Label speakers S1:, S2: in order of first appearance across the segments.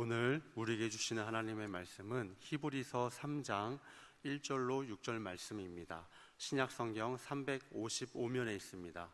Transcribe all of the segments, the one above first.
S1: 오늘 우리에게 주시는 하나님의 말씀은 히브리서 3장 1절로 6절 말씀입니다. 신약성경 355면에 있습니다.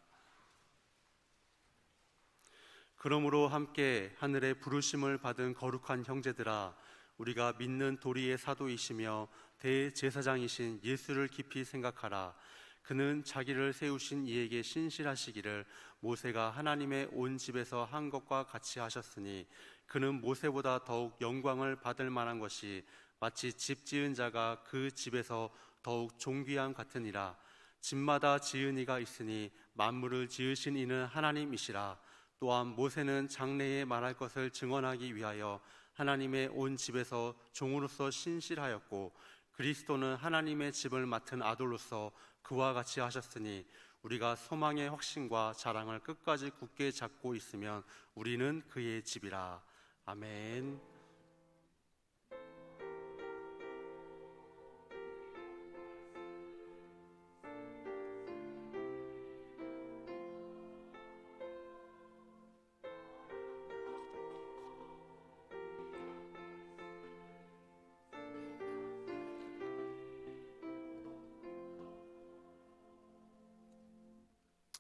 S1: 그러므로 함께 하늘의 부르심을 받은 거룩한 형제들아, 우리가 믿는 도리의 사도이시며 대제사장이신 예수를 깊이 생각하라. 그는 자기를 세우신 이에게 신실하시기를 모세가 하나님의 온 집에서 한 것과 같이 하셨으니, 그는 모세보다 더욱 영광을 받을 만한 것이 마치 집 지은 자가 그 집에서 더욱 존귀함 같으니라. 집마다 지은 이가 있으니 만물을 지으신 이는 하나님이시라. 또한 모세는 장래에 말할 것을 증언하기 위하여 하나님의 온 집에서 종으로서 신실하였고, 그리스도는 하나님의 집을 맡은 아들로서 그와 같이 하셨으니, 우리가 소망의 확신과 자랑을 끝까지 굳게 잡고 있으면 우리는 그의 집이라. 아멘.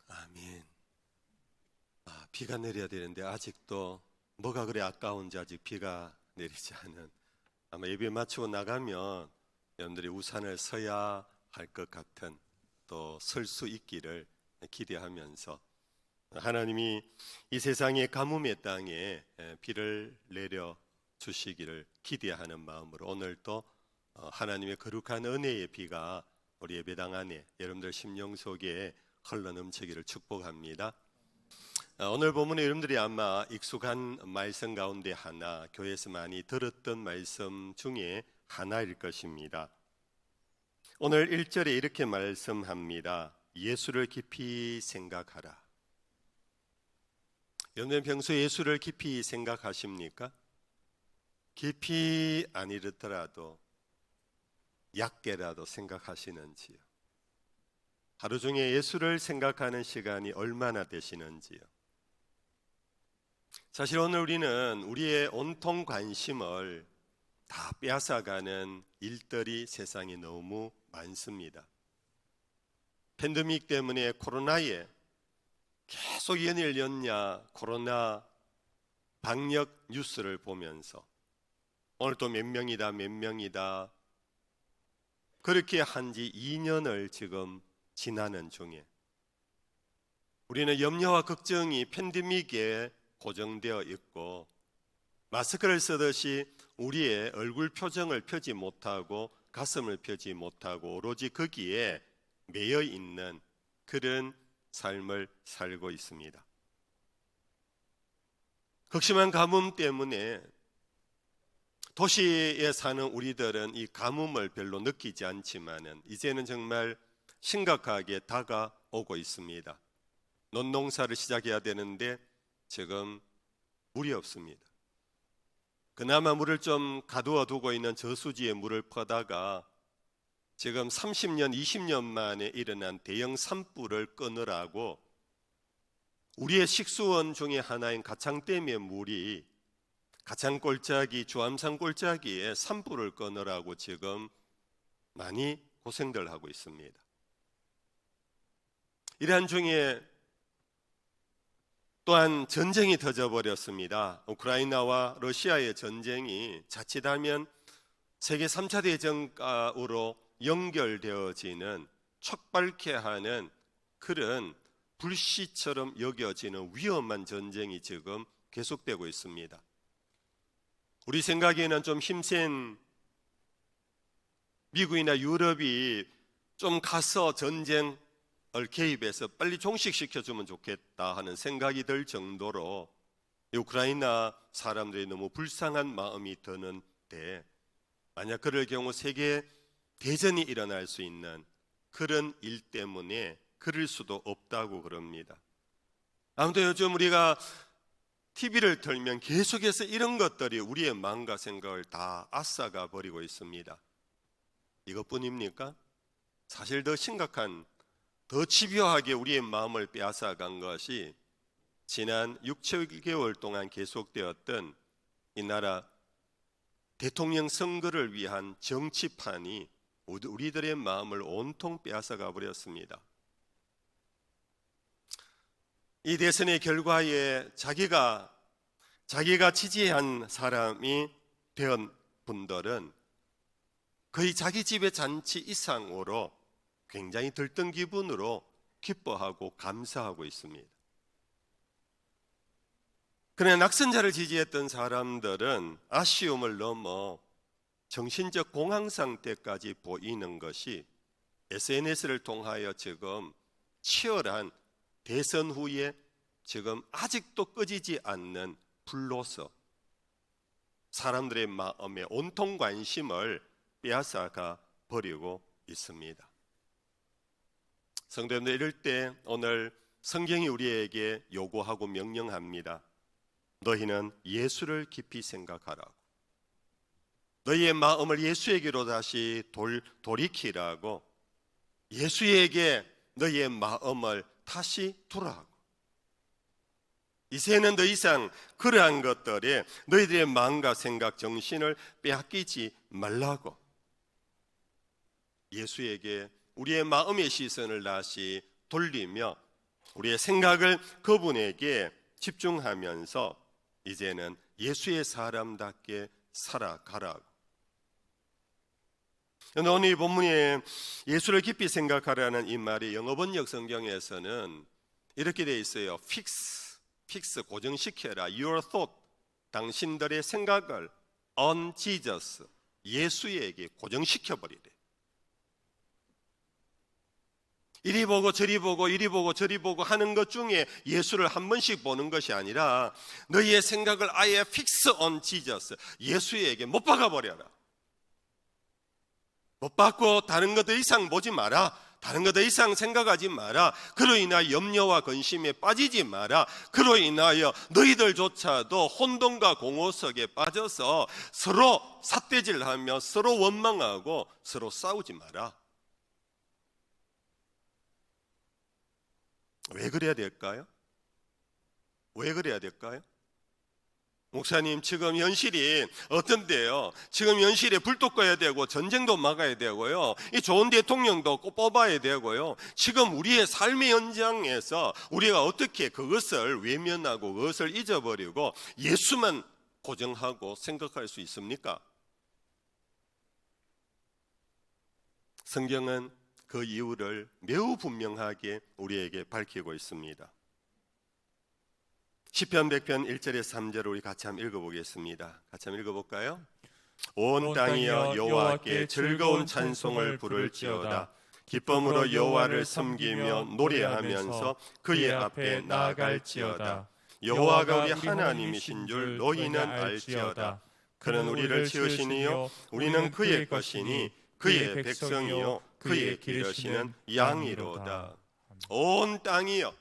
S2: 아멘. 비가 내려야 되는데 아직도 뭐가 그래 아까운지 아직 비가 내리지 않은, 아마 예배 마치고 나가면 여러분들이 우산을 서야 할 것 같은, 또 설 수 있기를 기대하면서 하나님이 이 세상의 가뭄의 땅에 비를 내려 주시기를 기대하는 마음으로 오늘 또 하나님의 거룩한 은혜의 비가 우리 예배당 안에 여러분들 심령 속에 흘러 넘치기를 축복합니다. 오늘 본문에 여러분들이 아마 익숙한 말씀 가운데 하나, 교회에서 많이 들었던 말씀 중에 하나일 것입니다. 오늘 1절에 이렇게 말씀합니다. 예수를 깊이 생각하라. 여러분 평소에 예수를 깊이 생각하십니까? 깊이 아니더라도 얕게라도 생각하시는지요? 하루 중에 예수를 생각하는 시간이 얼마나 되시는지요? 사실 오늘 우리는 우리의 온통 관심을 다 빼앗아가는 일들이 세상에 너무 많습니다. 팬데믹 때문에 코로나에 계속 연일 연야 코로나 방역 뉴스를 보면서 오늘 또 몇 명이다 그렇게 한지 2년을 지금 지나는 중에 우리는 염려와 걱정이 팬데믹에 고정되어 있고, 마스크를 쓰듯이 우리의 얼굴 표정을 펴지 못하고 가슴을 펴지 못하고 오로지 거기에 매여 있는 그런 삶을 살고 있습니다. 극심한 가뭄 때문에 도시에 사는 우리들은 이 가뭄을 별로 느끼지 않지만은 이제는 정말 심각하게 다가오고 있습니다. 논농사를 시작해야 되는데 지금 물이 없습니다. 그나마 물을 좀 가두어 두고 있는 저수지에 물을 퍼다가 지금 30년, 20년 만에 일어난 대형 산불을 끊으라고 우리의 식수원 중에 하나인 가창댐의 물이 가창골짜기, 주암산 골짜기에 산불을 끊으라고 지금 많이 고생들 하고 있습니다. 이러한 중에 또한 전쟁이 터져버렸습니다. 우크라이나와 러시아의 전쟁이 자칫하면 세계 3차 대전으로 연결되어지는 촉발케 하는 그런 불시처럼 여겨지는 위험한 전쟁이 지금 계속되고 있습니다. 우리 생각에는 좀 힘센 미국이나 유럽이 좀 가서 전쟁을 개입해서 빨리 종식시켜주면 좋겠다 하는 생각이 들 정도로 우크라이나 사람들이 너무 불쌍한 마음이 드는데, 만약 그럴 경우 세계 대전이 일어날 수 있는 그런 일 때문에 그럴 수도 없다고 그럽니다. 아무튼 요즘 우리가 TV를 틀면 계속해서 이런 것들이 우리의 마음과 생각을 다 앗아가 버리고 있습니다. 이것뿐입니까? 사실 더 심각한, 더 집요하게 우리의 마음을 빼앗아간 것이 지난 6, 7개월 동안 계속되었던 이 나라 대통령 선거를 위한 정치판이 우리들의 마음을 온통 빼앗아가 버렸습니다. 이 대선의 결과에 자기가 지지한 사람이 된 분들은 거의 자기 집의 잔치 이상으로 굉장히 들뜬 기분으로 기뻐하고 감사하고 있습니다. 그러나 낙선자를 지지했던 사람들은 아쉬움을 넘어 정신적 공황 상태까지 보이는 것이 SNS를 통하여 지금 치열한 대선 후에 지금 아직도 꺼지지 않는 불로서 사람들의 마음에 온통 관심을 빼앗아가 버리고 있습니다. 성도님들, 이럴 때 오늘 성경이 우리에게 요구하고 명령합니다. 너희는 예수를 깊이 생각하라고. 너희의 마음을 예수에게로 다시 돌이키라고. 예수에게 너희의 마음을 다시 두라고. 이제는 더 이상 그러한 것들에 너희들의 마음과 생각, 정신을 빼앗기지 말라고. 예수에게 우리의 마음의 시선을 다시 돌리며 우리의 생각을 그분에게 집중하면서 이제는 예수의 사람답게 살아가라고. 오늘 이 본문에 예수를 깊이 생각하라는 이 말이 영어 번역 성경에서는 이렇게 되어 있어요. fix, 고정시켜라. Your thought, 당신들의 생각을 on Jesus, 예수에게 고정시켜버리래. 이리 보고 저리 보고 이리 보고 저리 보고 하는 것 중에 예수를 한 번씩 보는 것이 아니라 너희의 생각을 아예 fix on Jesus, 예수에게 못 박아버려라. 못 박고 다른 것 더 이상 보지 마라. 다른 것 더 이상 생각하지 마라. 그로 인하여 염려와 근심에 빠지지 마라. 그로 인하여 너희들조차도 혼돈과 공허석에 빠져서 서로 삿대질하며 서로 원망하고 서로 싸우지 마라. 왜 그래야 될까요? 왜 그래야 될까요? 목사님, 지금 현실이 어떤데요? 지금 현실에 불도 꺼야 되고 전쟁도 막아야 되고요. 이 좋은 대통령도 꼭 뽑아야 되고요. 지금 우리의 삶의 현장에서 우리가 어떻게 그것을 외면하고 그것을 잊어버리고 예수만 고정하고 생각할 수 있습니까? 성경은 그 이유를 매우 분명하게 우리에게 밝히고 있습니다. 시편 100편 1절에서 3절을 우리 같이 한번 읽어보겠습니다. 같이 한번 읽어볼까요? 온 땅이여 여호와께 즐거운 찬송을 부를지어다. 기쁨으로 여호와를 섬기며 노래하면서 그의 앞에 나아갈지어다. 여호와가 우리 하나님이신 줄 너희는 알지어다. 그는 우리를 지으시니요 우리는 그의 것이니 그의 백성이요 그의 기르시는 양이로다. 온 땅이여,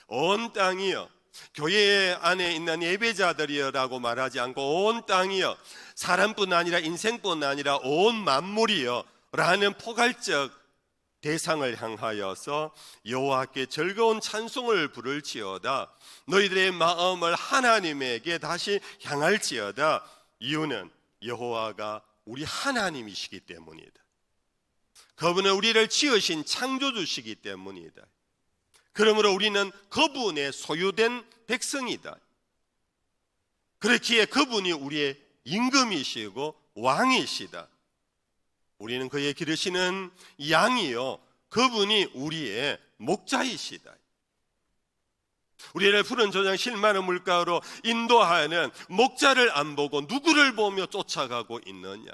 S2: 온 땅이여, 교회 안에 있는 예배자들이여라고 말하지 않고 온 땅이여, 사람뿐 아니라 인생뿐 아니라 온 만물이여 라는 포괄적 대상을 향하여서 여호와께 즐거운 찬송을 부를지어다. 너희들의 마음을 하나님에게 다시 향할지어다. 이유는 여호와가 우리 하나님이시기 때문이다. 그분은 우리를 지으신 창조주시기 때문이다. 그러므로 우리는 그분의 소유된 백성이다. 그렇기에 그분이 우리의 임금이시고 왕이시다. 우리는 그의 기르시는 양이요 그분이 우리의 목자이시다. 우리를 푸른 조장 실만한 물가로 인도하는 목자를 안 보고 누구를 보며 쫓아가고 있느냐.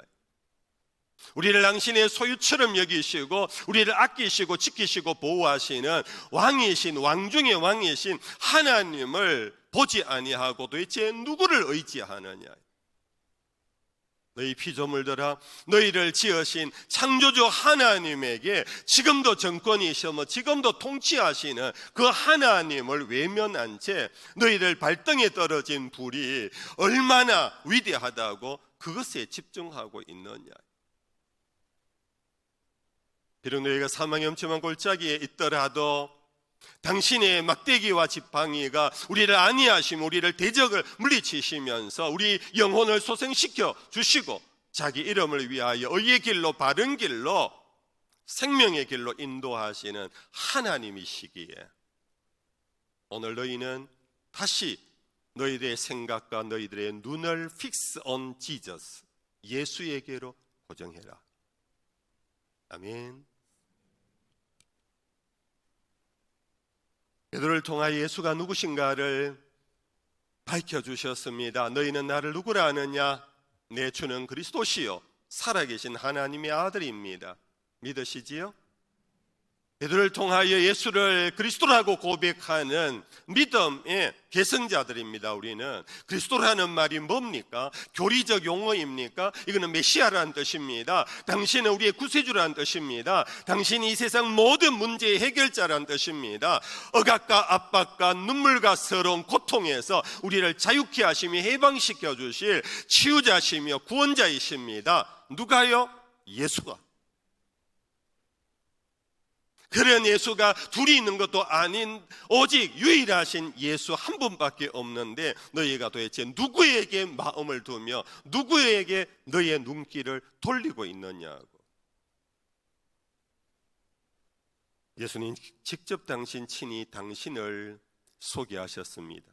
S2: 우리를 당신의 소유처럼 여기시고 우리를 아끼시고 지키시고 보호하시는 왕이신, 왕 중의 왕이신 하나님을 보지 아니하고 도대체 누구를 의지하느냐. 너희 피조물들아, 너희를 지으신 창조주 하나님에게 지금도 정권이시며 지금도 통치하시는 그 하나님을 외면한 채 너희들 발등에 떨어진 불이 얼마나 위대하다고 그것에 집중하고 있느냐. 비록 너희가 사망의 엄침한 골짜기에 있더라도 당신의 막대기와 지팡이가 우리를 안위하시며 우리를 대적을 물리치시면서 우리 영혼을 소생시켜 주시고 자기 이름을 위하여 의의 길로, 바른 길로, 생명의 길로 인도하시는 하나님이시기에 오늘 너희는 다시 너희들의 생각과 너희들의 눈을 fix on Jesus, 예수에게로 고정해라. 아멘. 베드로를 통하여 예수가 누구신가를 밝혀주셨습니다. 너희는 나를 누구라 하느냐? 내 주는 그리스도시요 살아계신 하나님의 아들입니다. 믿으시지요? 베드로를 통하여 예수를 그리스도라고 고백하는 믿음의 계승자들입니다. 우리는 그리스도라는 말이 뭡니까? 교리적 용어입니까? 이거는 메시아라는 뜻입니다. 당신은 우리의 구세주라는 뜻입니다. 당신이 이 세상 모든 문제의 해결자라는 뜻입니다. 억압과 압박과 눈물과 서러운 고통에서 우리를 자유케 하시며 해방시켜 주실 치유자시며 구원자이십니다. 누가요? 예수가. 그런 예수가 둘이 있는 것도 아닌 오직 유일하신 예수 한 분밖에 없는데 너희가 도대체 누구에게 마음을 두며 누구에게 너희의 눈길을 돌리고 있느냐고. 예수님 직접 당신 친히 당신을 소개하셨습니다.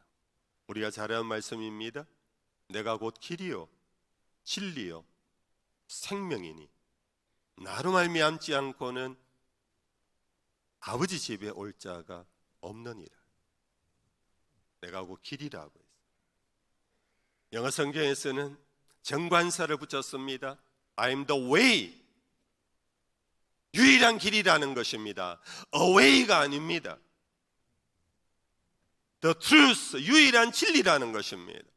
S2: 우리가 잘 아는 말씀입니다. 내가 곧 길이요 진리요 생명이니 나로 말미암지 않고는 아버지 집에 올 자가 없느니라. 내가 곧 길이라고 했어요. 영어 성경에서는 정관사를 붙였습니다. I am the way. 유일한 길이라는 것입니다. A way가 아닙니다. The truth, 유일한 진리라는 것입니다.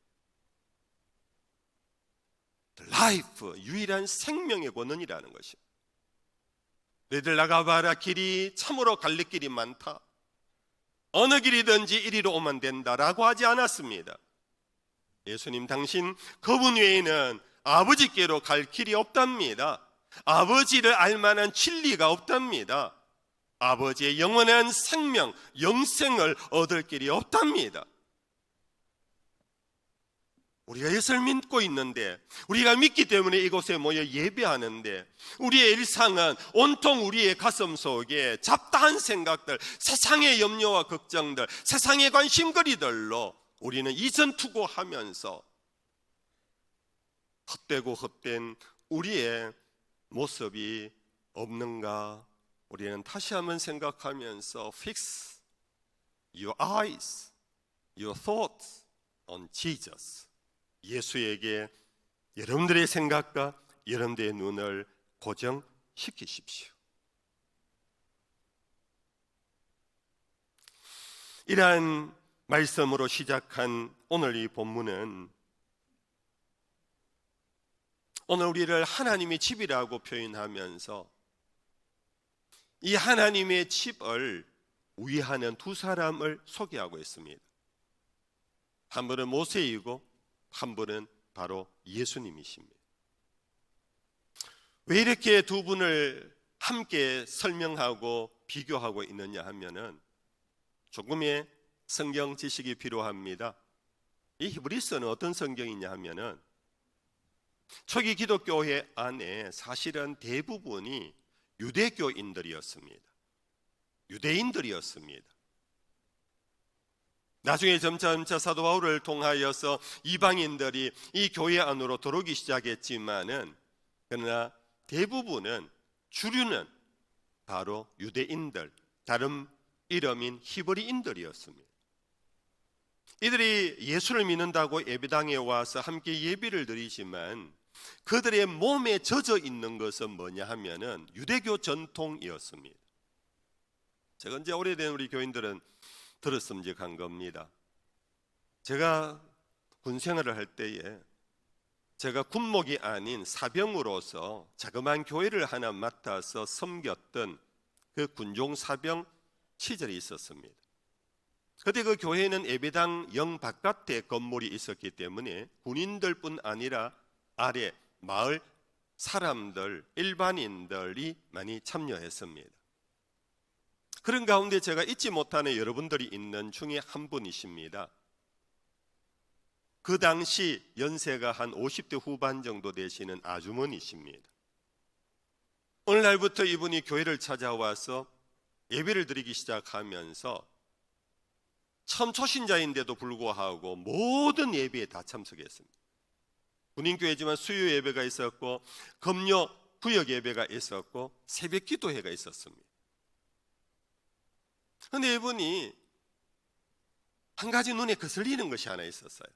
S2: The life, 유일한 생명의 권능이라는 것입니다. 너희들 나가봐라. 길이 참으로 갈릴 길이 많다. 어느 길이든지 이리로 오면 된다라고 하지 않았습니다. 예수님 당신 그분 외에는 아버지께로 갈 길이 없답니다. 아버지를 알만한 진리가 없답니다. 아버지의 영원한 생명, 영생을 얻을 길이 없답니다. 우리가 예수를 믿고 있는데, 우리가 믿기 때문에 이곳에 모여 예배하는데, 우리의 일상은 온통 우리의 가슴 속에 잡다한 생각들, 세상의 염려와 걱정들, 세상의 관심거리들로 우리는 이전투고하면서 헛되고 헛된 우리의 모습이 없는가? 우리는 다시 한번 생각하면서 Fix your eyes, your thoughts on Jesus. 예수에게 여러분들의 생각과 여러분들의 눈을 고정시키십시오. 이러한 말씀으로 시작한 오늘 이 본문은 오늘 우리를 하나님의 집이라고 표현하면서 이 하나님의 집을 위하는 두 사람을 소개하고 있습니다. 한 분은 모세이고 한 분은 바로 예수님이십니다. 왜 이렇게 두 분을 함께 설명하고 비교하고 있느냐 하면은 조금의 성경 지식이 필요합니다. 이 히브리서는 어떤 성경이냐 하면은 초기 기독교회 안에 사실은 대부분이 유대교인들이었습니다. 유대인들이었습니다. 나중에 점차 사도 바울을 통하여서 이방인들이 이 교회 안으로 들어오기 시작했지만은 그러나 대부분은 주류는 바로 유대인들, 다른 이름인 히브리인들이었습니다. 이들이 예수를 믿는다고 예배당에 와서 함께 예배를 드리지만 그들의 몸에 젖어 있는 것은 뭐냐 하면은 유대교 전통이었습니다. 제가 이제 오래된 우리 교인들은 들었음직한 겁니다. 제가 군 생활을 할 때에 제가 군목이 아닌 사병으로서 자그마한 교회를 하나 맡아서 섬겼던 그 군종 사병 시절이 있었습니다. 그때 그 교회는 예배당 영 바깥에 건물이 있었기 때문에 군인들뿐 아니라 아래 마을 사람들, 일반인들이 많이 참여했습니다. 그런 가운데 제가 잊지 못하는 여러분들이 있는 중에 한 분이십니다. 그 당시 연세가 한 50대 후반 정도 되시는 아주머니십니다. 오늘날부터 이분이 교회를 찾아와서 예배를 드리기 시작하면서 처음 초신자인데도 불구하고 모든 예배에 다 참석했습니다. 군인교회지만 수요 예배가 있었고 금요 구역 예배가 있었고 새벽 기도회가 있었습니다. 그런데 이분이 한 가지 눈에 거슬리는 것이 하나 있었어요.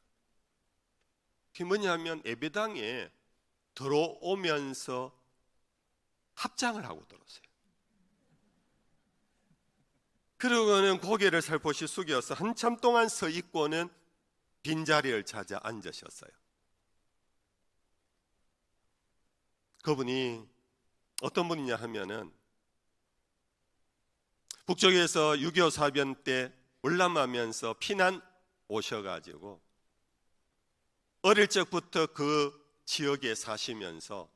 S2: 그게 뭐냐면 예배당에 들어오면서 합장을 하고 들어오세요. 그러고는 고개를 살포시 숙여서 한참 동안 서 있고는 빈자리를 찾아 앉으셨어요. 그분이 어떤 분이냐 하면은 북쪽에서 6.25 사변 때 월남하면서 피난 오셔가지고 어릴 적부터 그 지역에 사시면서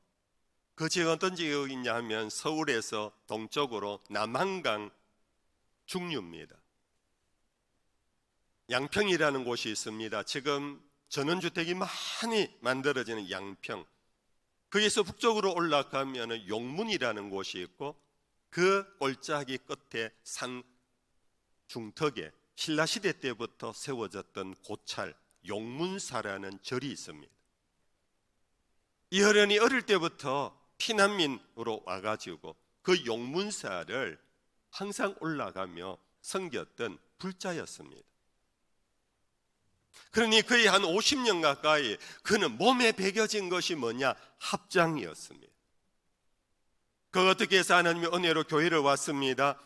S2: 그 지역은 어떤 지역이냐 하면 서울에서 동쪽으로 남한강 중류입니다. 양평이라는 곳이 있습니다. 지금 전원주택이 많이 만들어지는 양평. 거기서 북쪽으로 올라가면 용문이라는 곳이 있고 그 골짜기 끝에 산 중턱에 신라시대 때부터 세워졌던 고찰 용문사라는 절이 있습니다. 이 어른이 어릴 때부터 피난민으로 와가지고 그 용문사를 항상 올라가며 섬겼던 불자였습니다. 그러니 거의 한 50년 가까이 그는 몸에 배겨진 것이 뭐냐? 합장이었습니다. 그 어떻게 해서 하나님의 은혜로 교회를 왔습니다.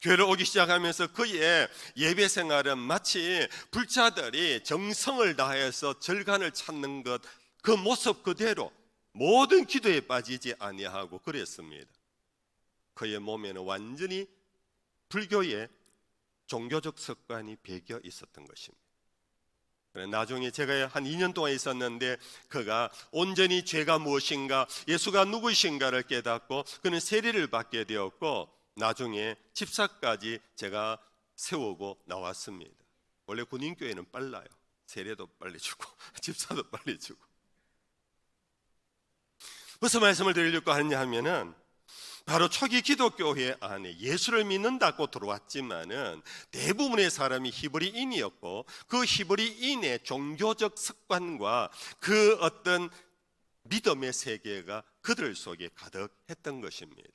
S2: 교회를 오기 시작하면서 그의 예배 생활은 마치 불자들이 정성을 다해서 절간을 찾는 것, 그 모습 그대로 모든 기도에 빠지지 아니하고 그랬습니다. 그의 몸에는 완전히 불교의 종교적 습관이 배겨 있었던 것입니다. 나중에 제가 한 2년 동안 있었는데 그가 온전히 죄가 무엇인가, 예수가 누구신가를 깨닫고 그는 세례를 받게 되었고 나중에 집사까지 제가 세우고 나왔습니다. 원래 군인교회는 빨라요. 세례도 빨리 주고 집사도 빨리 주고. 무슨 말씀을 드리려고 하느냐 하면은 바로 초기 기독교회 안에 예수를 믿는다고 들어왔지만은 대부분의 사람이 히브리인이었고 그 히브리인의 종교적 습관과 그 어떤 믿음의 세계가 그들 속에 가득했던 것입니다.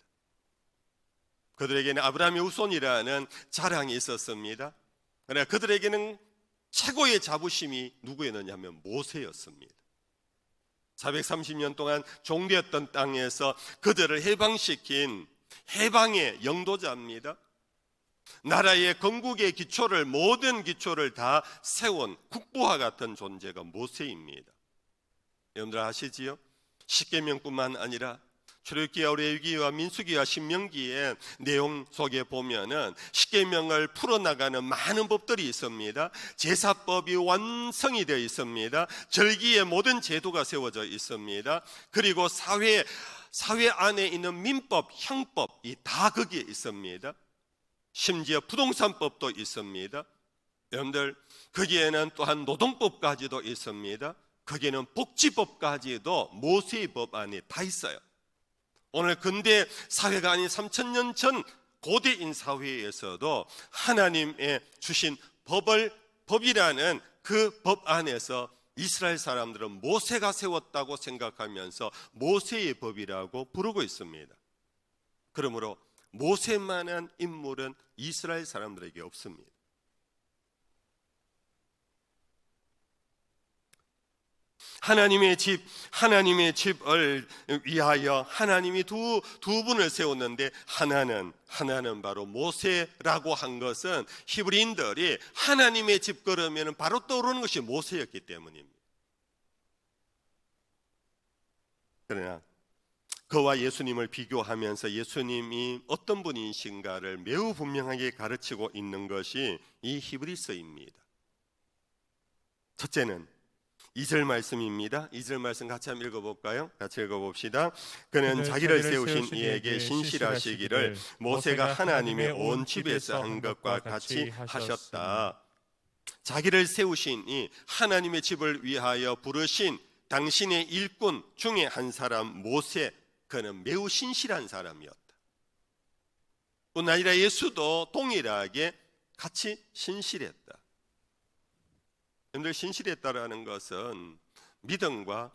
S2: 그들에게는 아브라함의 후손이라는 자랑이 있었습니다. 그러나 그들에게는 최고의 자부심이 누구였느냐면 모세였습니다. 430년 동안 종되었던 땅에서 그들을 해방시킨 해방의 영도자입니다. 나라의 건국의 기초를, 모든 기초를 다 세운 국부와 같은 존재가 모세입니다. 여러분들 아시지요? 십계명뿐만 아니라 출애굽기와 레위기와 민수기와 신명기의 내용 속에 보면은 십계명을 풀어나가는 많은 법들이 있습니다. 제사법이 완성이 되어 있습니다. 절기의 모든 제도가 세워져 있습니다. 그리고 사회 안에 있는 민법, 형법이 다 거기에 있습니다. 심지어 부동산법도 있습니다. 여러분들 거기에는 또한 노동법까지도 있습니다. 거기에는 복지법까지도 모세의 법 안에 다 있어요. 오늘 근대 사회가 아닌 3000년 전 고대인 사회에서도 하나님의 주신 법이라는 그 법 안에서 이스라엘 사람들은 모세가 세웠다고 생각하면서 모세의 법이라고 부르고 있습니다. 그러므로 모세만한 인물은 이스라엘 사람들에게 없습니다. 하나님의 집을 위하여 하나님이 두 분을 세웠는데 하나는 바로 모세라고 한 것은 히브리인들이 하나님의 집 그러면 바로 떠오르는 것이 모세였기 때문입니다. 그러나 그와 예수님을 비교하면서 예수님이 어떤 분이신가를 매우 분명하게 가르치고 있는 것이 이 히브리서입니다. 첫째는 2절 말씀입니다. 2절 말씀 같이 한번 읽어볼까요? 같이 읽어봅시다. 그는 자기를 세우신 이에게 신실하시기를 모세가 하나님의 온 집에서 한 것과 같이 하셨다. 자기를 세우신 이 하나님의 집을 위하여 부르신 당신의 일꾼 중에 한 사람 모세, 그는 매우 신실한 사람이었다. 뿐 아니라 예수도 동일하게 같이 신실했다. 여러분들, 신실했다라는 것은 믿음과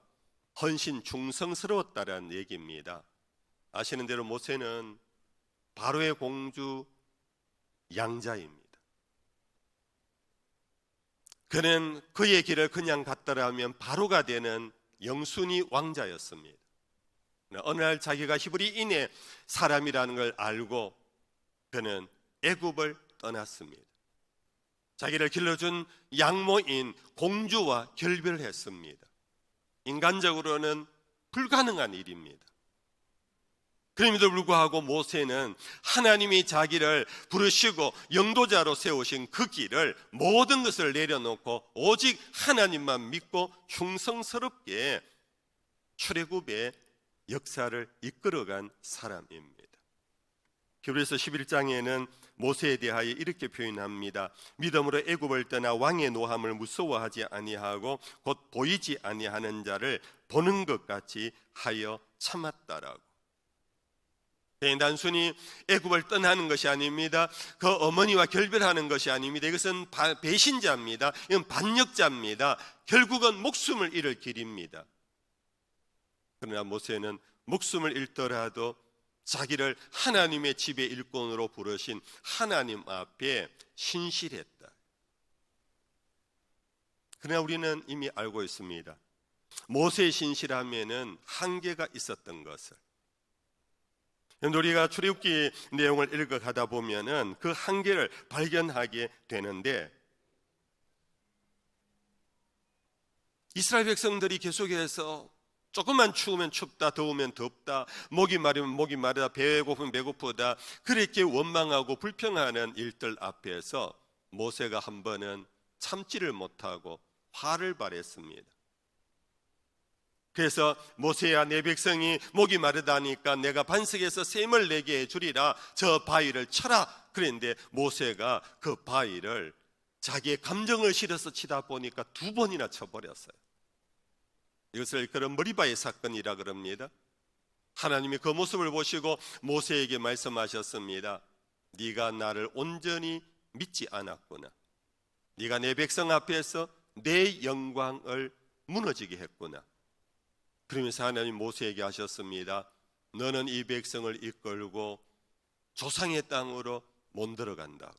S2: 헌신, 충성스러웠다라는 얘기입니다. 아시는 대로 모세는 바로의 공주 양자입니다. 그는 그의 길을 그냥 갔더라면 바로가 되는 영순위 왕자였습니다. 어느 날 자기가 히브리인의 사람이라는 걸 알고 그는 애굽을 떠났습니다. 자기를 길러준 양모인 공주와 결별을 했습니다. 인간적으로는 불가능한 일입니다. 그럼에도 불구하고 모세는 하나님이 자기를 부르시고 영도자로 세우신 그 길을 모든 것을 내려놓고 오직 하나님만 믿고 충성스럽게 출애굽의 역사를 이끌어간 사람입니다. 히브리서 11장에는 모세에 대하여 이렇게 표현합니다. 믿음으로 애굽을 떠나 왕의 노함을 무서워하지 아니하고 곧 보이지 아니하는 자를 보는 것 같이 하여 참았다라고. 단순히 애굽을 떠나는 것이 아닙니다. 그 어머니와 결별하는 것이 아닙니다. 이것은 배신자입니다. 이건 반역자입니다. 결국은 목숨을 잃을 길입니다. 그러나 모세는 목숨을 잃더라도 자기를 하나님의 집의 일꾼으로 부르신 하나님 앞에 신실했다. 그러나 우리는 이미 알고 있습니다. 모세의 신실함에는 한계가 있었던 것을. 우리가 출애굽기 내용을 읽어가다 보면은 그 한계를 발견하게 되는데, 이스라엘 백성들이 계속해서 조금만 추우면 춥다, 더우면 덥다, 목이 마르면 목이 마르다, 배고프면 배고프다, 그렇게 원망하고 불평하는 일들 앞에서 모세가 한 번은 참지를 못하고 화를 발했습니다. 그래서 모세야, 내 백성이 목이 마르다니까 내가 반석에서 샘을 내게 해주리라, 저 바위를 쳐라. 그런데 모세가 그 바위를 자기의 감정을 실어서 치다 보니까 2번이나 쳐버렸어요. 이것을 그런 머리바위 사건이라 그럽니다. 하나님이 그 모습을 보시고 모세에게 말씀하셨습니다. 네가 나를 온전히 믿지 않았구나. 네가 내 백성 앞에서 내 영광을 무너지게 했구나. 그러면서 하나님 모세에게 하셨습니다. 너는 이 백성을 이끌고 조상의 땅으로 못 들어간다고.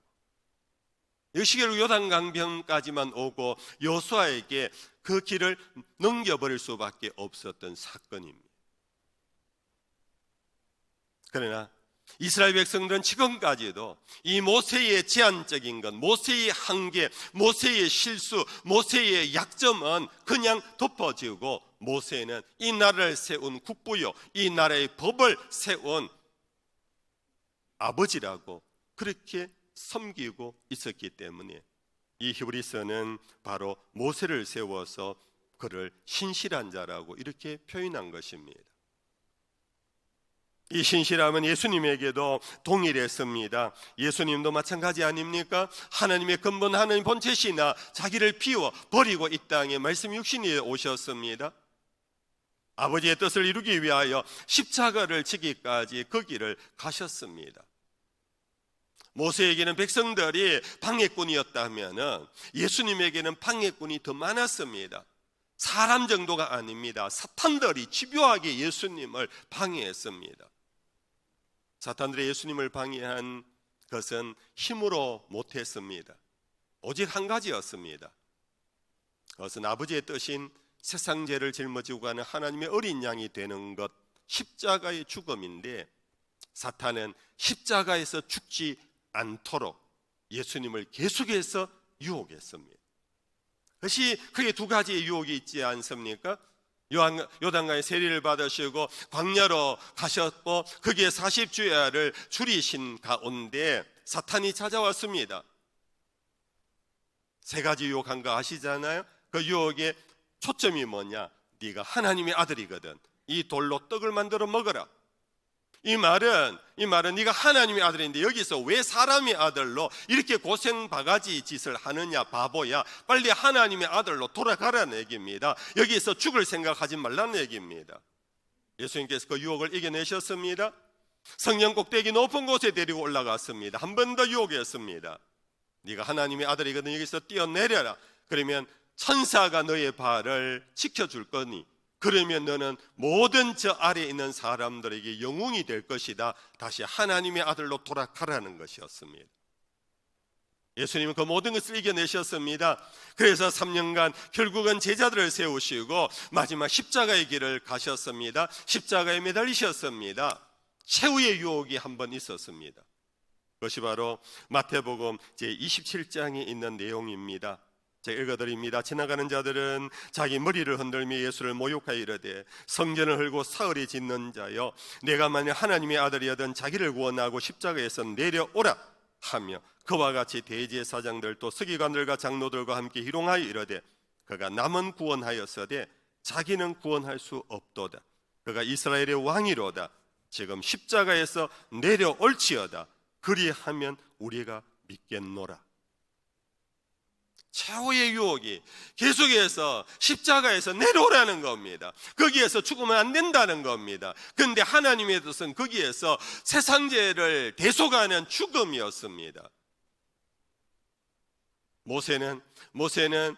S2: 이 시기로 요단강변까지만 오고 여호수아에게 그 길을 넘겨버릴 수밖에 없었던 사건입니다. 그러나 이스라엘 백성들은 지금까지도 이 모세의 제한적인 것, 모세의 한계, 모세의 실수, 모세의 약점은 그냥 덮어지고, 모세는 이 나라를 세운 국부요, 이 나라의 법을 세운 아버지라고 그렇게 섬기고 있었기 때문에 이 히브리서는 바로 모세를 세워서 그를 신실한 자라고 이렇게 표현한 것입니다. 이 신실함은 예수님에게도 동일했습니다. 예수님도 마찬가지 아닙니까? 하나님의 근본, 하나님 본체시나 자기를 비워 버리고 이 땅에 말씀 육신이 오셨습니다. 아버지의 뜻을 이루기 위하여 십자가를 지기까지 그 길을 가셨습니다. 모세에게는 백성들이 방해꾼이었다면 예수님에게는 방해꾼이 더 많았습니다. 사람 정도가 아닙니다. 사탄들이 집요하게 예수님을 방해했습니다. 사탄들이 예수님을 방해한 것은 힘으로 못했습니다. 오직 한 가지였습니다. 그것은 아버지의 뜻인 세상 죄를 짊어지고 가는 하나님의 어린 양이 되는 것, 십자가의 죽음인데, 사탄은 십자가에서 죽지 않도록 예수님을 계속해서 유혹했습니다. 그것이 크게 2가지의 유혹이 있지 않습니까? 요단강에 세례를 받으시고 광야로 가셨고 거기에 40주야를 줄이신 가운데 사탄이 찾아왔습니다. 3가지 유혹한 거 아시잖아요? 그 유혹에 초점이 뭐냐? 네가 하나님의 아들이거든. 이 돌로 떡을 만들어 먹어라. 이 말은 네가 하나님의 아들인데 여기서 왜 사람의 아들로 이렇게 고생 바가지 짓을 하느냐, 바보야. 빨리 하나님의 아들로 돌아가라는 얘기입니다. 여기서 죽을 생각하지 말라는 얘기입니다. 예수님께서 그 유혹을 이겨내셨습니다. 성령 꼭대기 높은 곳에 데리고 올라갔습니다. 한 번 더 유혹했습니다. 네가 하나님의 아들이거든. 여기서 뛰어내려라. 그러면 천사가 너의 발을 지켜줄 거니, 그러면 너는 모든 저 아래에 있는 사람들에게 영웅이 될 것이다. 다시 하나님의 아들로 돌아가라는 것이었습니다. 예수님은 그 모든 것을 이겨내셨습니다. 그래서 3년간 결국은 제자들을 세우시고 마지막 십자가의 길을 가셨습니다. 십자가에 매달리셨습니다. 최후의 유혹이 한 번 있었습니다. 그것이 바로 마태복음 제27장에 있는 내용입니다. 제가 읽어드립니다. 지나가는 자들은 자기 머리를 흔들며 예수를 모욕하여 이르되, 성전을 헐고 사흘이 짓는 자여, 내가 만약 하나님의 아들이여든 자기를 구원하고 십자가에서 내려오라 하며, 그와 같이 대제사장들도 서기관들과 장로들과 함께 희롱하여 이르되, 그가 남은 구원하였으되 자기는 구원할 수 없도다. 그가 이스라엘의 왕이로다. 지금 십자가에서 내려올지어다. 그리하면 우리가 믿겠노라. 최후의 유혹이 계속해서 십자가에서 내려오라는 겁니다. 거기에서 죽으면 안 된다는 겁니다. 그런데 하나님의 뜻은 거기에서 세상죄를 대속하는 죽음이었습니다. 모세는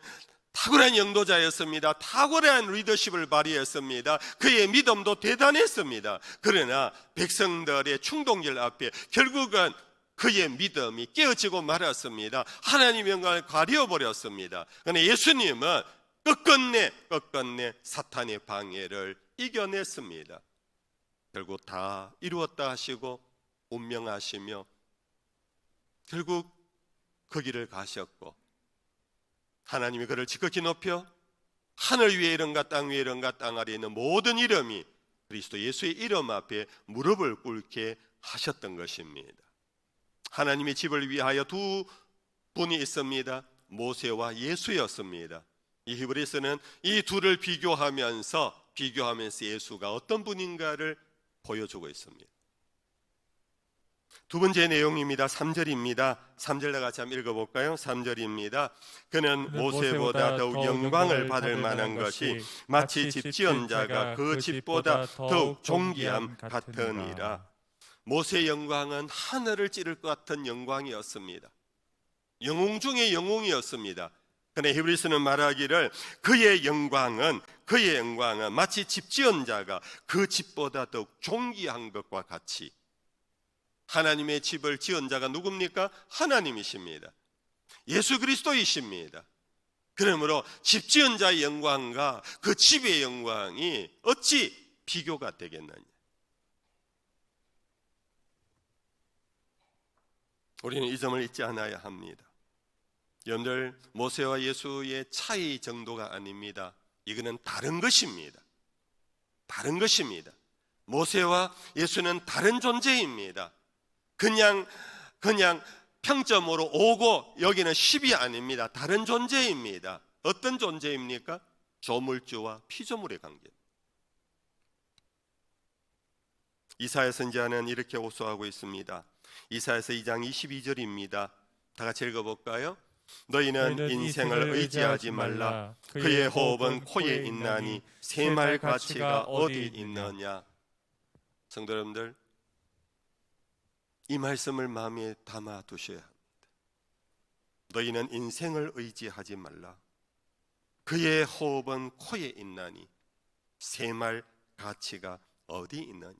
S2: 탁월한 영도자였습니다. 탁월한 리더십을 발휘했습니다. 그의 믿음도 대단했습니다. 그러나 백성들의 충동질 앞에 결국은 그의 믿음이 깨어지고 말았습니다. 하나님의 영광을 가려버렸습니다. 그런데 예수님은 끝끝내 사탄의 방해를 이겨냈습니다. 결국 다 이루었다 하시고 운명하시며 결국 그 길을 가셨고, 하나님이 그를 지극히 높여 하늘 위에 이른가 땅 위에 이른가 땅 아래에 있는 모든 이름이 그리스도 예수의 이름 앞에 무릎을 꿇게 하셨던 것입니다. 하나님의 집을 위하여 두 분이 있습니다. 모세와 예수였습니다. 이 히브리서는 이 둘을 비교하면서 예수가 어떤 분인가를 보여주고 있습니다. 두 번째 내용입니다. 3절입니다. 3절 다 같이 한번 읽어볼까요? 3절입니다. 그는 모세보다 더욱 영광을 받을 만한 것이 마치 집 지은 자가 그 집보다 더욱 존귀함 같으니라. 모세의 영광은 하늘을 찌를 것 같은 영광이었습니다. 영웅 중에 영웅이었습니다. 그런데 히브리서는 말하기를 그의 영광은 마치 집 지은 자가 그 집보다 더욱 존귀한 것과 같이. 하나님의 집을 지은 자가 누굽니까? 하나님이십니다. 예수 그리스도이십니다. 그러므로 집 지은 자의 영광과 그 집의 영광이 어찌 비교가 되겠느냐? 우리는 이 점을 잊지 않아야 합니다. 여러분들, 모세와 예수의 차이 정도가 아닙니다. 이거는 다른 것입니다. 다른 것입니다. 모세와 예수는 다른 존재입니다. 그냥 평점으로 5고 여기는 10이 아닙니다. 다른 존재입니다. 어떤 존재입니까? 조물주와 피조물의 관계. 이사야 선지자는 이렇게 호소하고 있습니다. 이사야서 2장 22절입니다. 다 같이 읽어볼까요? 너희는 인생을 의지하지 말라. 그의 호흡은 코에 있나니 새말 가치가 어디 있느냐. 성도 여러분들, 이 말씀을 마음에 담아 두셔야 합니다. 너희는 인생을 의지하지 말라. 그의 호흡은 코에 있나니 새말 가치가 어디 있느냐.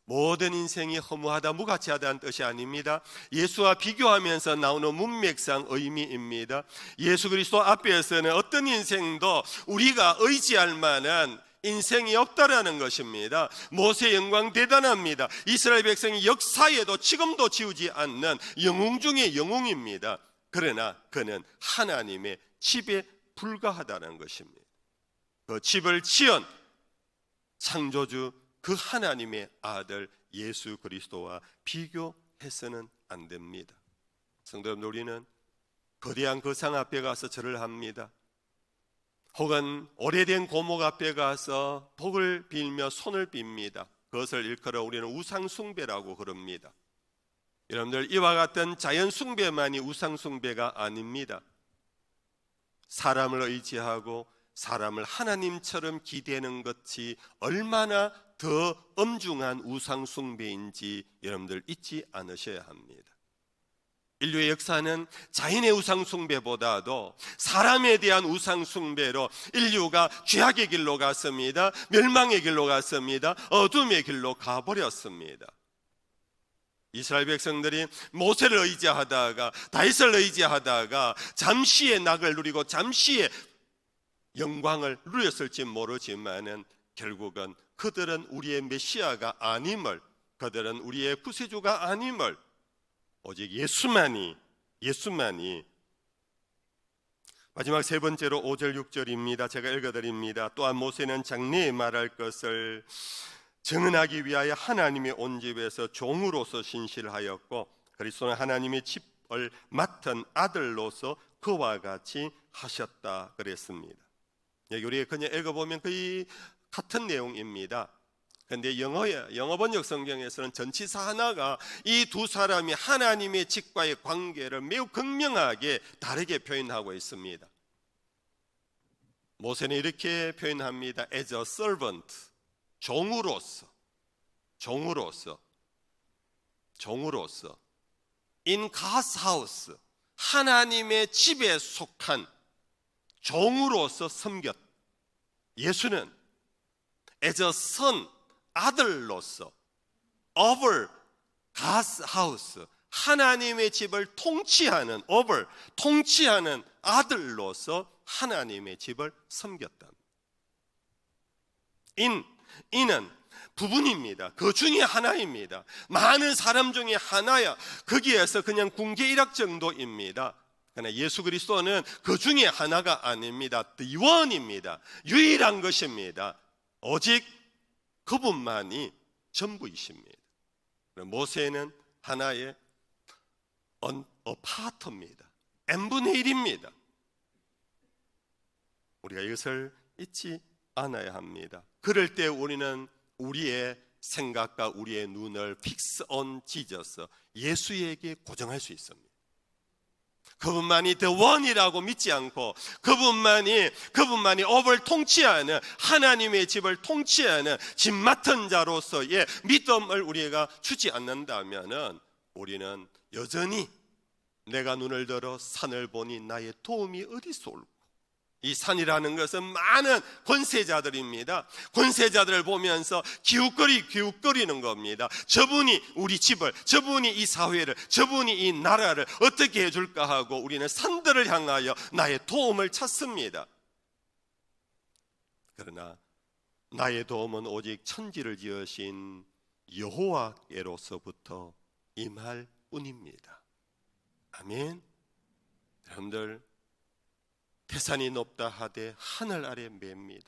S2: 모든 인생이 허무하다, 무가치하다는 뜻이 아닙니다. 예수와 비교하면서 나오는 문맥상 의미입니다. 예수 그리스도 앞에서는 어떤 인생도 우리가 의지할 만한 인생이 없다라는 것입니다. 모세의 영광 대단합니다. 이스라엘 백성이 역사에도 지금도 지우지 않는 영웅 중의 영웅입니다. 그러나 그는 하나님의 집에 불과하다는 것입니다. 그 집을 지은 창조주 그 하나님의 아들 예수 그리스도와 비교해서는 안 됩니다. 성도 여러분, 우리는 거대한 그 상 앞에 가서 절을 합니다. 혹은 오래된 고목 앞에 가서 복을 빌며 손을 빕니다. 그것을 일컬어 우리는 우상숭배라고 그럽니다. 여러분들, 이와 같은 자연숭배만이 우상숭배가 아닙니다. 사람을 의지하고 사람을 하나님처럼 기대는 것이 얼마나 더 엄중한 우상숭배인지 여러분들 잊지 않으셔야 합니다. 인류의 역사는 자연의 우상숭배보다도 사람에 대한 우상숭배로 인류가 죄악의 길로 갔습니다. 멸망의 길로 갔습니다. 어둠의 길로 가버렸습니다. 이스라엘 백성들이 모세를 의지하다가, 다윗을 의지하다가 잠시의 낙을 누리고 잠시의 영광을 누렸을지 모르지만은 결국은 그들은 우리의 메시아가 아님을, 그들은 우리의 구세주가 아님을, 오직 예수만이 마지막 세 번째로 5절 6절입니다. 제가 읽어드립니다. 또한 모세는 장래에 말할 것을 증언하기 위하여 하나님의 온 집에서 종으로서 신실하였고 그리스도는 하나님의 집을 맡은 아들로서 그와 같이 하셨다 그랬습니다. 여기 우리가 그냥 읽어보면 거의 같은 내용입니다. 그런데 영어 번역 성경에서는 전치사 하나가 이 두 사람이 하나님의 집과의 관계를 매우 극명하게 다르게 표현하고 있습니다. 모세는 이렇게 표현합니다. As a servant, 종으로서 in God's house, 하나님의 집에 속한 종으로서 섬겼다. 예수는 as a son, 아들로서 over God's house, 하나님의 집을 통치하는 아들로서 하나님의 집을 섬겼다. in은 부분입니다. 그 중에 하나입니다. 많은 사람 중에 하나야. 거기에서 그냥 궁계 일학 정도입니다. 그러나 예수 그리스도는 그 중에 하나가 아닙니다. The one입니다. 유일한 것입니다. 오직 그분만이 전부이십니다. 모세는 하나의 파트입니다. n분의 1입니다. 우리가 이것을 잊지 않아야 합니다. 그럴 때 우리는 우리의 생각과 우리의 눈을 fix on Jesus, 예수에게 고정할 수 있습니다. 그분만이 the one이라고 믿지 않고 그분만이 업을 통치하는, 하나님의 집을 통치하는 집 맡은 자로서의 믿음을 우리가 주지 않는다면 우리는 여전히 내가 눈을 들어 산을 보니 나의 도움이 어디서 올까? 이 산이라는 것은 많은 권세자들입니다. 권세자들을 보면서 기웃거리는 겁니다. 저분이 우리 집을, 저분이 이 사회를, 저분이 이 나라를 어떻게 해줄까 하고 우리는 산들을 향하여 나의 도움을 찾습니다. 그러나 나의 도움은 오직 천지를 지으신 여호와께로서부터 임할 뿐입니다. 아멘. 여러분들, 태산이 높다 하되 하늘 아래 맵니다.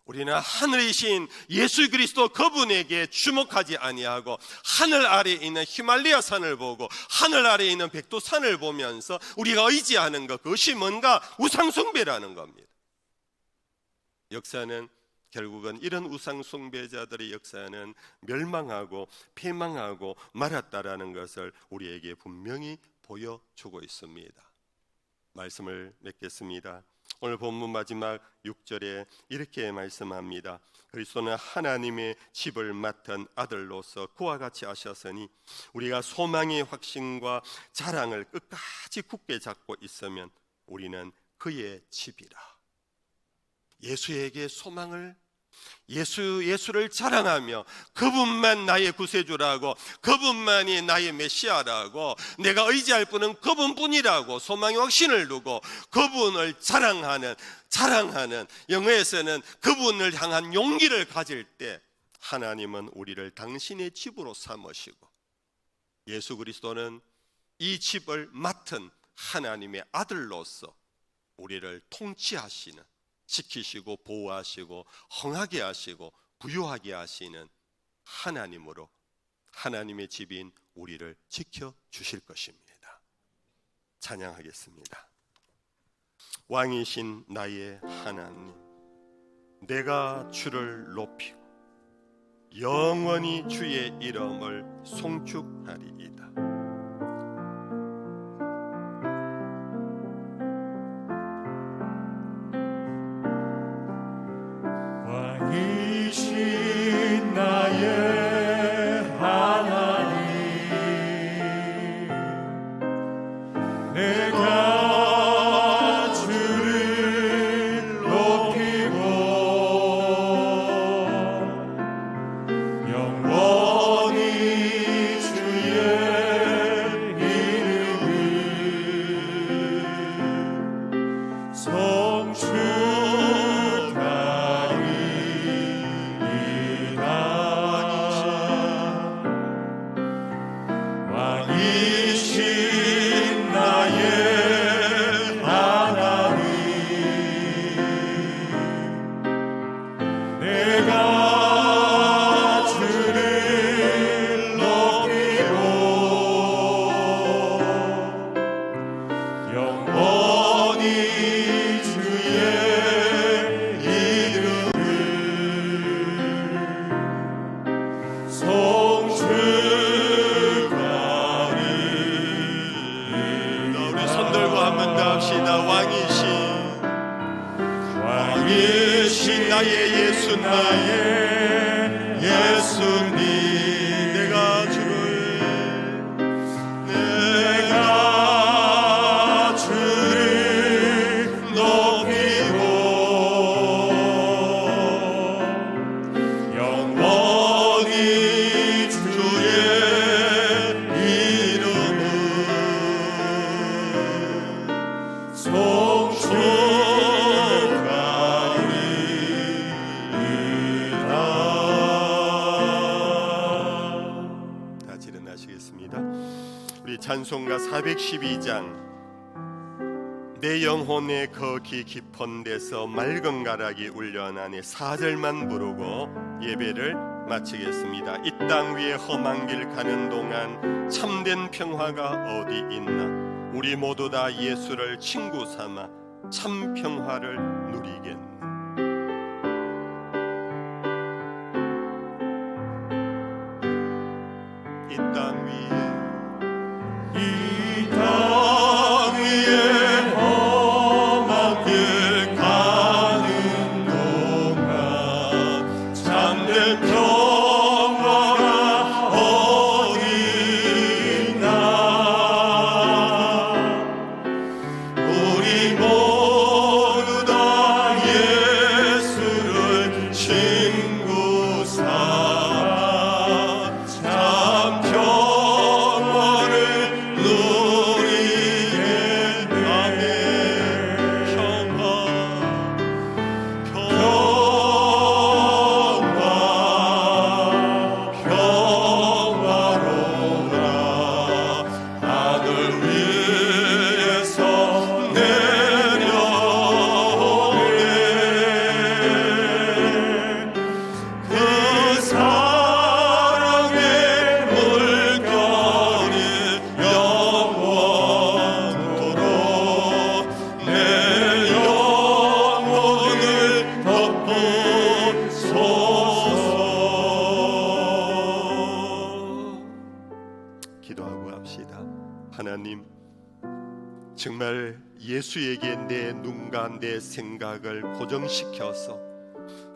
S2: 우리는 하늘이신 예수 그리스도 그분에게 주목하지 아니하고 하늘 아래에 있는 히말라야 산을 보고 하늘 아래에 있는 백두산을 보면서 우리가 의지하는 것, 그것이 뭔가 우상숭배라는 겁니다. 역사는 결국은 이런 우상숭배자들의 역사는 멸망하고 패망하고 말았다라는 것을 우리에게 분명히 보여주고 있습니다. 말씀을 맺겠습니다. 오늘 본문 마지막 6절에 이렇게 말씀합니다. 그리스도는 하나님의 집을 맡은 아들로서 그와 같이 하셨으니 우리가 소망의 확신과 자랑을 끝까지 굳게 잡고 있으면 우리는 그의 집이라. 예수에게 소망을, 예수를 자랑하며 그분만 나의 구세주라고, 그분만이 나의 메시아라고, 내가 의지할 분은 그분뿐이라고 소망의 확신을 두고 그분을 자랑하는, 영어에서는 그분을 향한 용기를 가질 때 하나님은 우리를 당신의 집으로 삼으시고 예수 그리스도는 이 집을 맡은 하나님의 아들로서 우리를 통치하시는, 지키시고 보호하시고 흥하게 하시고 부유하게 하시는 하나님으로 하나님의 집인 우리를 지켜주실 것입니다. 찬양하겠습니다. 왕이신 나의 하나님, 내가 주를 높이고 영원히 주의 이름을 송축하리이다.
S3: 왕이신 나의 하나님, 내가 주를 높이고 영원히 주의 이름을 송축하리이다. 왕이신 나의 하나님, 내가 주를 높이고 영원히 주의 이름을 송축하리이다.
S2: 우리 손 들고 한 번 더 합시다. 왕이신 나의 예수, 나의 예수님, 내가 주를 높이고
S3: 영원히 주의 이름을 송축하리이다.
S2: 같이 일어나시겠습니다. 우리 찬송가 412장 내 영혼의 거기 깊은 데서 맑은 가락이 울려나니 4절만 부르고 예배를 마치겠습니다. 이 땅 위에 험한 길 가는 동안 참된 평화가 어디 있나? 우리 모두 다 예수를 친구 삼아 참 평화를 누리겠네. 이 땅 위에
S3: 험한 길 가는 동안 참된 평화가 어디 있나? 우리 모두 다 예수를 친구 삼아 참 평화를 누리겠네. 평화로라 하늘 위에서 내려오네. 그 사랑의 물결이 영원토록 내 영혼을 덮으소서.
S2: 기도하고 합시다. 하나님, 정말 예수에게 내 눈과 내 생각을 고정시켜서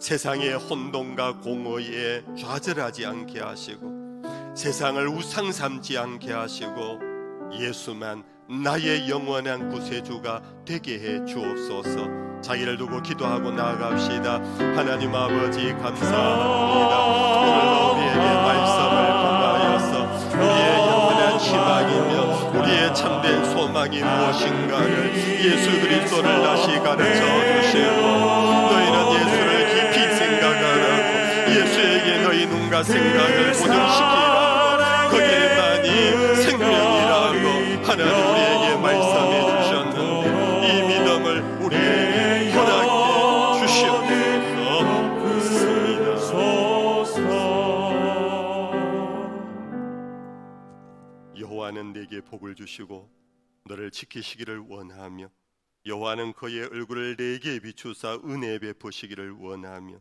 S2: 세상의 혼돈과 공허에 좌절하지 않게 하시고 세상을 우상 삼지 않게 하시고 예수만 나의 영원한 구세주가 되게 해 주옵소서. 자기를 두고 기도하고 나아갑시다. 하나님 아버지 감사합니다. 오늘 우리에게 말씀을 통하여서 우리의 영원한 희망이며 우리의 참된 소망이 무엇인가를 예수 그리스도를 다시 가르쳐 주시고 너희는 예수를 깊이 생각하라고 예수에게 너희 눈과 생각을 고정시키라고 그 길만이 생명이라고 하나님 우리에게 말씀해 주셨는데 이 믿음을 우리에게 허락해 주시옵소서. 여호와는 내게 복을 주시고 너를 지키시기를 원하며 여호와는 그의 얼굴을 내게 비추사 은혜 베푸시기를 원하며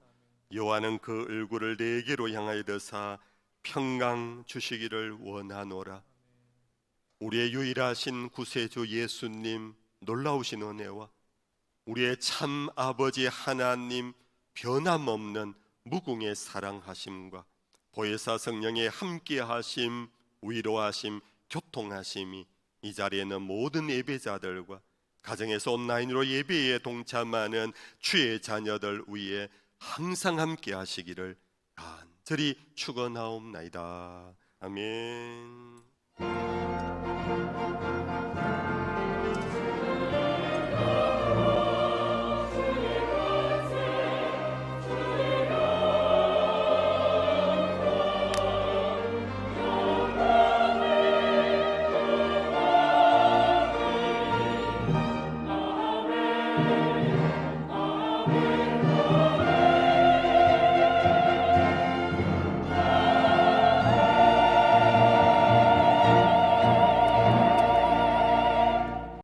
S2: 여호와는 그 얼굴을 내게로 향하여 드사 평강 주시기를 원하노라. 우리의 유일하신 구세주 예수님 놀라우신 은혜와 우리의 참 아버지 하나님 변함없는 무궁의 사랑하심과 보혜사 성령의 함께하심, 위로하심, 교통하심이 이 자리에 있는 모든 예배자들과 가정에서 온라인으로 예배에 동참하는 주의 자녀들 위에 항상 함께하시기를 간절히 축원하옵나이다. 아멘.